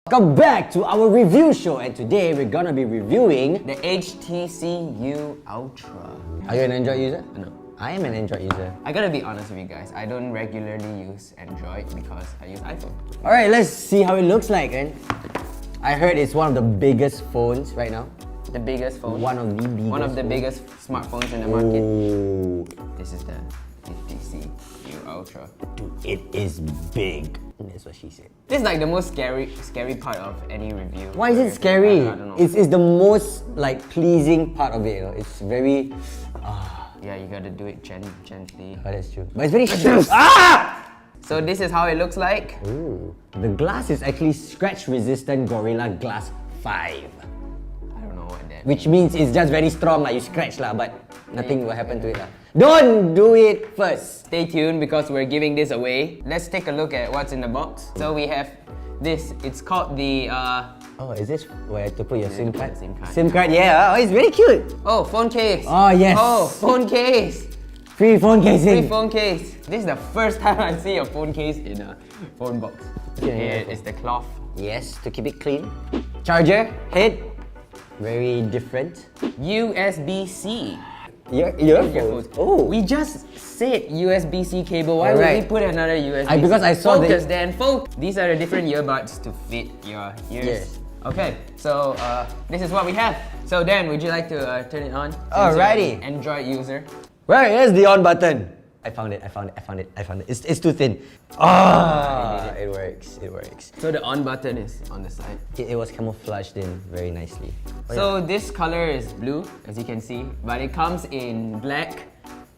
Welcome back to our review show, and today we're gonna be reviewing the HTC U ULTRA. Are you an Android user? No. I am an Android user. I gotta be honest with you guys, I don't regularly use Android because I use iPhone. Alright, let's see how it looks like, and I heard it's one of the biggest phones right now. The biggest phone? One of the biggest. One of the biggest smartphones in the market. Ooh. This is the HTC U ULTRA. Dude, it is big. That's what she said. This is like the most scary part of any review. Why is it scary? I don't know. It's the most like pleasing part of it. You know? It's very. Yeah, you gotta do it gently. Oh, that's true. But it's very. So this is how it looks like. Ooh. The glass is actually scratch-resistant Gorilla Glass 5. I don't know what that Which means it's just very strong, like you scratch lah, but nothing will happen to it lah. Don't do it first. Stay tuned because we're giving this away. Let's take a look at what's in the box. So we have this. It's called the Oh, is this where to put your SIM card? SIM card. SIM card, yeah. Oh, it's very cute. Oh, phone case. Oh, yes. Oh, phone case. Free phone casing. Free phone case. This is the first time I see a phone case in a phone box. Okay. It's the cloth. Yes, to keep it clean. Charger, head, very different. USB-C. Earphones. Oh. We just said USB-C cable. Why Alright. would we put another USB-C? Because I saw Focus, Dan. Focus. These are the different earbuds to fit your ears. Yes. Okay, so this is what we have. So Dan, would you like to turn it on? Since Alrighty. you're an Android user. Right, here's the on button. I found it. It's too thin. It works. It works. So the on button is on the side. It was camouflaged in very nicely. So this color is blue, as you can see, but it comes in black,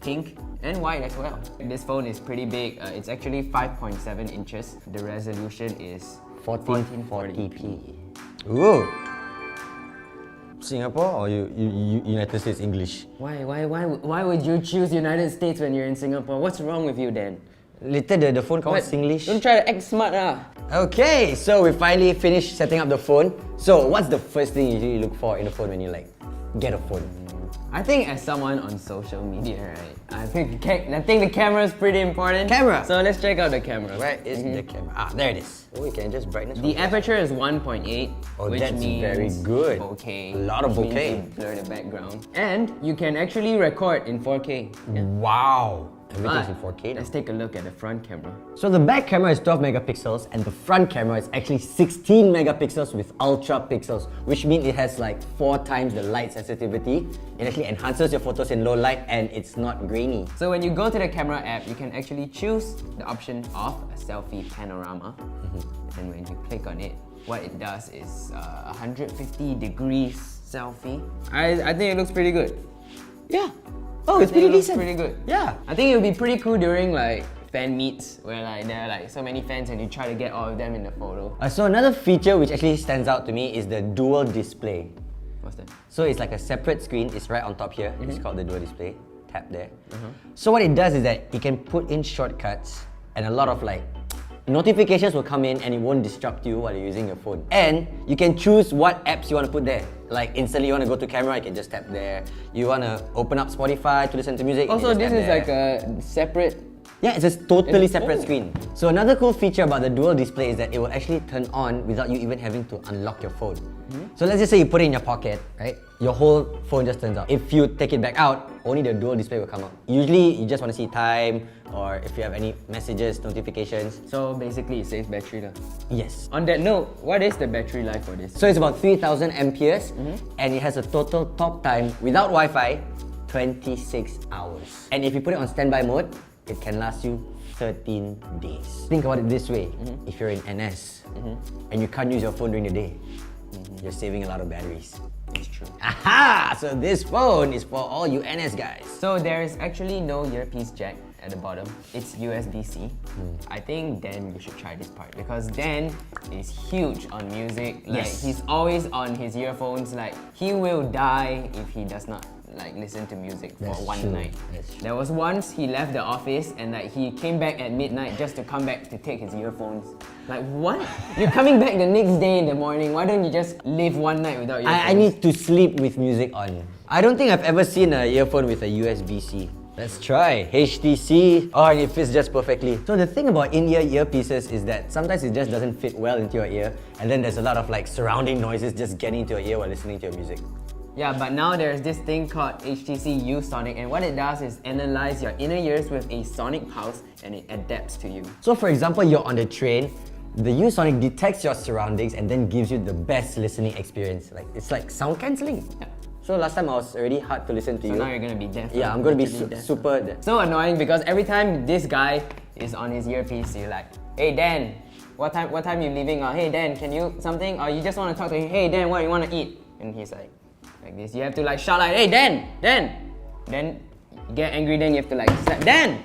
pink, and white as well. This phone is pretty big. It's actually 5.7 inches. The resolution is 1440p. Ooh. Singapore or United States English? Why would you choose United States when you're in Singapore? What's wrong with you, Dan? Later the phone calls English. Don't try to act smart, ah. Okay, so we finally finished setting up the phone. So what's the first thing you usually look for in a phone when you like get a phone? I think as someone on social media, right? I think the camera is pretty important. Camera. So let's check out the camera. Where is the camera? Ah, there it is. Oh, you can just brightness. The aperture is 1.8, Oh, which that's means very good. bokeh. A lot of which means bokeh. you blur the background, and you can actually record in 4K. Yeah. Wow. Everything's in But 4K now. let's take a look at the front camera. So the back camera is 12 megapixels and the front camera is actually 16 megapixels with ultra pixels, which means it has like 4 times the light sensitivity. It actually enhances your photos in low light and it's not grainy. So when you go to the camera app, you can actually choose the option of a selfie panorama. And when you click on it, what it does is 150 degrees selfie. I think it looks pretty good. Yeah. Oh, it's pretty decent. Pretty good. Yeah. I think it would be pretty cool during like fan meets where like there are like so many fans and you try to get all of them in the photo. So another feature which actually stands out to me is the dual display. What's that? So it's like a separate screen. It's right on top here. It's called the dual display. Tap there. So what it does is that it can put in shortcuts and a lot of like notifications will come in and it won't disrupt you while you're using your phone. And you can choose what apps you want to put there. Like instantly you want to go to camera, you can just tap there. You want to open up Spotify to listen to music. Also, this is like a separate. Yeah, it's a totally separate screen. So another cool feature about the dual display is that it will actually turn on without you even having to unlock your phone. So let's just say you put it in your pocket, right? Your whole phone just turns out. If you take it back out, only the dual display will come out. Usually, you just want to see time or if you have any messages, notifications. So basically, it saves battery lah. Yes. On that note, what is the battery life for this? So it's about 3000 amperes and it has a total talk time without Wi-Fi, 26 hours. And if you put it on standby mode, it can last you 13 days. Think about it this way. If you're in NS and you can't use your phone during the day, you're saving a lot of batteries. It's true. Aha! So this phone is for all you NS guys. So there is actually no earpiece jack at the bottom. It's USB-C. I think Dan, you should try this part because Dan is huge on music. Like he's always on his earphones. Like he will die if he does not like listen to music for one night. There was once he left the office and like he came back at midnight just to come back to take his earphones. Like what? You're coming back the next day in the morning. Why don't you just live one night without earphones? I need to sleep with music on. I don't think I've ever seen an earphone with a USB-C. Let's try HTC. Oh, and it fits just perfectly. So the thing about in-ear earpieces is that sometimes it just doesn't fit well into your ear, and then there's a lot of like surrounding noises just getting into your ear while listening to your music. Yeah, but now there's this thing called HTC U Sonic, and what it does is analyze your inner ears with a sonic pulse, and it adapts to you. So for example, you're on the train, the U Sonic detects your surroundings and then gives you the best listening experience. Like it's like sound cancelling. Yeah. So last time I was already hard to listen to So you. now you're gonna be deaf. Yeah, I'm gonna be deaf. super deaf. So annoying because every time this guy is on his earpiece, you're like, hey Dan, what time you leaving? Or hey Dan, can you something? Or you just want to talk to him, hey Dan, what you want to eat? And he's like this. You have to like shout like, hey Dan! Then you get angry, then you have to like slap Dan!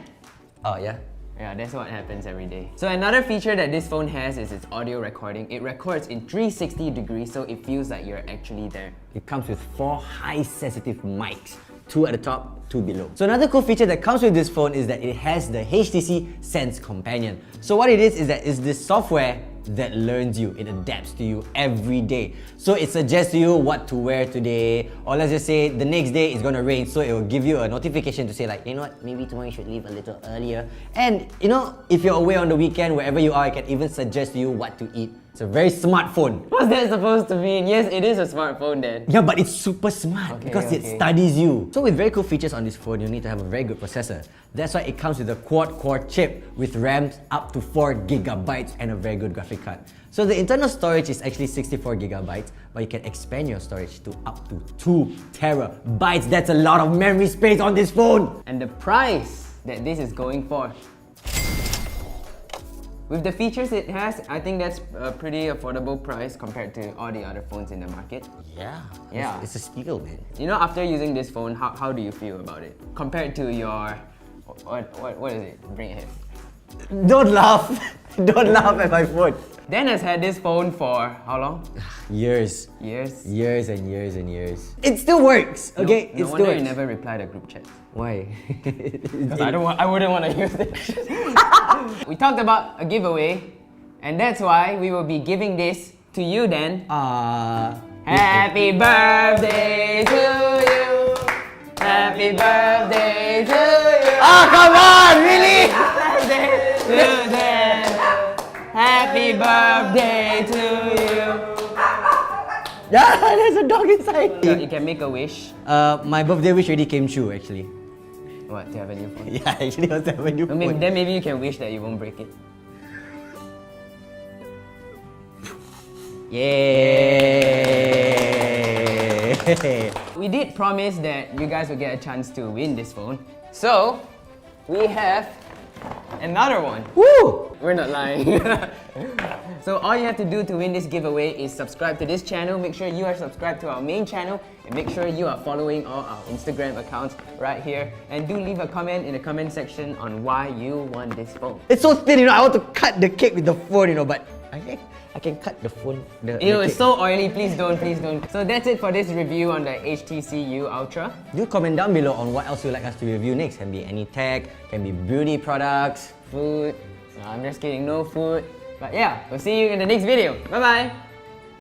Oh yeah? Yeah, that's what happens every day. So another feature that this phone has is its audio recording. It records in 360 degrees, so it feels like you're actually there. It comes with 4 high sensitive mics, 2 at the top, 2 below. So another cool feature that comes with this phone is that it has the HTC Sense Companion. So what it is that it's this software that learns you, it adapts to you every day. So it suggests to you what to wear today, or let's just say the next day it's gonna rain, so it will give you a notification to say like, you know what, maybe tomorrow you should leave a little earlier. And you know, if you're away on the weekend, wherever you are, it can even suggest to you what to eat. It's a very smart phone. What's that supposed to mean? Yes, it is a smartphone then. Yeah, but it's super smart because it studies you. So with very cool features on this phone, you need to have a very good processor. That's why it comes with a quad-core chip with RAM up to 4GB and a very good graphic card. So the internal storage is actually 64GB, but you can expand your storage to up to 2TB. That's a lot of memory space on this phone! And the price that this is going for, with the features it has, I think that's a pretty affordable price compared to all the other phones in the market. Yeah. It's a steal, man. You know, after using this phone, how do you feel about it? Compared to your... What is it? Bring it here. Don't laugh! Don't laugh at my phone. Dan has had this phone for how long? Years. Years? Years and years and years. It still works, okay? No it wonder still works. you never reply to group chats. Why? Because I wouldn't want to use it. We talked about a giveaway, and that's why we will be giving this to you then. Happy birthday to you! Happy birthday to you! Oh, come on! Really? Happy birthday to you! Yeah, there's a dog inside. You can make a wish. My birthday wish already came true, actually. What, to have a new phone? Yeah, actually, I was to have a new phone. Then maybe you can wish that you won't break it. Yay! We did promise that you guys will get a chance to win this phone. So, we have another one. Woo! We're not lying. So all you have to do to win this giveaway is subscribe to this channel, make sure you are subscribed to our main channel, and make sure you are following all our Instagram accounts right here. And do leave a comment in the comment section on why you want this phone. It's so thin, you know, I want to cut the cake with the phone, you know, but I can cut the phone. Ew, it's so oily, please don't. So that's it for this review on the HTC U Ultra. Do comment down below on what else you'd like us to review next. Can be any tech, can be beauty products. Food. No, I'm just kidding, no food. But yeah, we'll see you in the next video. Bye bye!